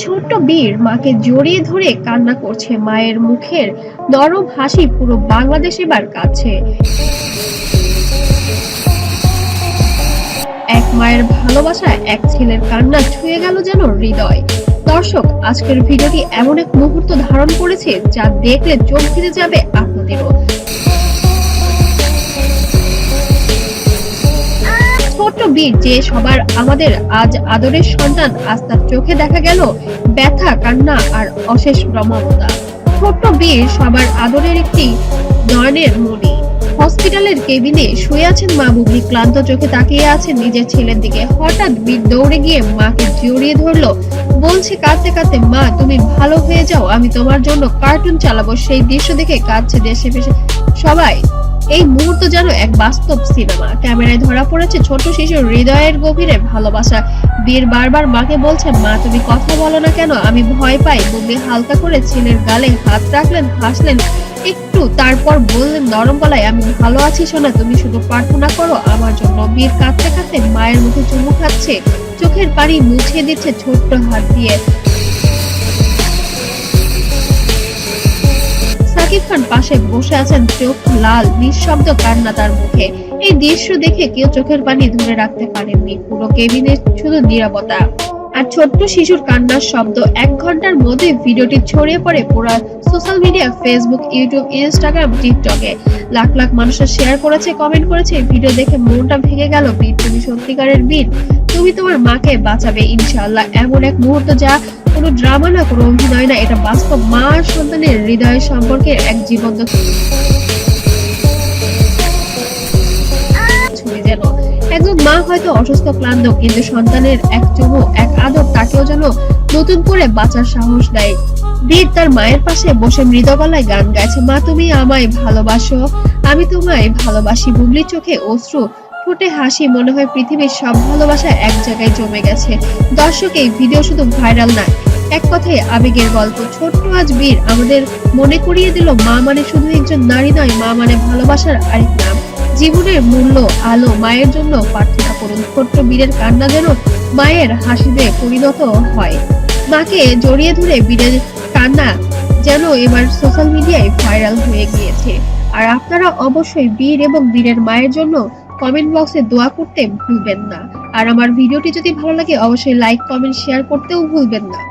ছোট্ট বীর মাকে জড়িয়ে ধরে কান্না করছে, মায়ের মুখের নরম হাসি পুরো বাংলাদেশ এবার কাছে। এক মায়ের ভালোবাসা, এক ছেলের কান্না ছুঁয়ে গেল যেন হৃদয়। দর্শক, আজকের ভিডিওটি এমন এক মুহূর্ত ধারণ করেছে যা দেখলে চোখ ভিজে যাবে আপনাদেরও। ছোট্ট বীর যে সবার আমাদের আজ আদরের সন্তান, আজ তার চোখে দেখা গেল ব্যথা, কান্না আর অশেষ মমতা। ছোট্ট বীর সবার আদরের একটি নয়নের মণি। হসপিটালের কেবিনে শুয়ে আছেন মা বুবলি, ক্লান্ত চোখে তাকিয়ে আছেন নিজের ছেলের দিকে। হঠাৎ বীর দৌড়ে গিয়ে মাকে জড়িয়ে ধরলো, বলছে কাঁদতে কাঁদতে, মা তুমি ভালো হয়ে যাও, আমি তোমার জন্য কার্টুন চালাবো। সেই দৃশ্য দেখে কাঁদছে দেশে দেশে সবাই। এই মুহূর্ত যেন এক বাস্তব সিনেমা। ক্যামেরায় ধরা পড়েছে ছোট শিশুর হৃদয়ের গভীরে ভালোবাসা। বীর বারবার মাকে বলছে, মা তুমি কথা বলো না কেন, আমি ভয় পাই। বুবলি হালকা করে ছেলের গালে হাত রাখলেন, হাসলেন একটু, তারপর বললেন নরম গলায়, আমি ভালো আছি সোনা, তুমি শুধু প্রার্থনা করো আমার জন্য। বীর কাঁদতে কাঁদতে মায়ের মুখে চুমু খাচ্ছে, চোখের পানি মুছিয়ে দিচ্ছে ছোট্ট হাত দিয়ে। সাকিব খান পাশে বসে আছেন, চোখ লাল, নিঃশব্দ কান্না তার মুখে। এই দৃশ্য দেখে কেউ চোখের পানি ধরে রাখতে পারেননি। পুরো কেবিনে শুধু নীরবতা আর ছোট্ট শিশুর কান্নার শব্দ। 1 ঘন্টার মধ্যে ভিডিওটি ছড়িয়ে পড়ে পুরো social media, Facebook, YouTube, Instagram, টিকটকে। লাখ লাখ মানুষের শেয়ার করেছে, কমেন্ট করেছে। ভিডিও দেখে মনটা ভেঙে গেল। বীর তুমি সত্যিকারের বীর, তুমি তোমার মাকে বাঁচাবে ইনশাআল্লাহ। এমন এক মুহূর্ত যা কোনো ড্রামা না, কোনো অভিনয় না, এটা বাস্তব মা আর সন্তানের হৃদয় সম্পর্কে এক জীবন্ত ছবি যেন। একজন মা হয়তো অসুস্থ, ক্লান্ত, কিন্তু সন্তানের এক চুমু, এক আদর তাকেও যেন নতুন করে বাঁচার সাহস দেয়। বীর তার মায়ের পাশে বসে মৃদু গলায় গান গাইছে, মা তুমি আমায় ভালোবাসো, আমি তোমায় ভালোবাসি। বুবলির চোখে অশ্রু, ঠোঁটে হাসি, মনে হয় পৃথিবীর সব ভালোবাসা এক জায়গায় জমে গেছে। দর্শক, এই ভিডিও শুধু ভাইরাল নয়, এক কথায় আবেগের গল্প। ছোট্ট আজ বীর আমাদের মনে করিয়ে দিল, মা মানে শুধু একজন নারী নয়, মা মানে ভালোবাসার আরেক নাম। জীবনের মূল্য আলো, মায়ের জন্য প্রার্থনা করুন। ছোট্ট বীরের কান্না যেন মায়ের হাসিতে পরিণত হয়। মাকে জড়িয়ে ধরে বীরের কান্না যেন এবার সোশ্যাল মিডিয়ায় ভাইরাল হয়ে গিয়েছে। আর আপনারা অবশ্যই বীর এবং বীরের মায়ের জন্য কমেন্ট বক্সে দোয়া করতে ভুলবেন না। আর আমার ভিডিওটি যদি ভালো লাগে অবশ্যই লাইক, কমেন্ট, শেয়ার করতেও ভুলবেন না।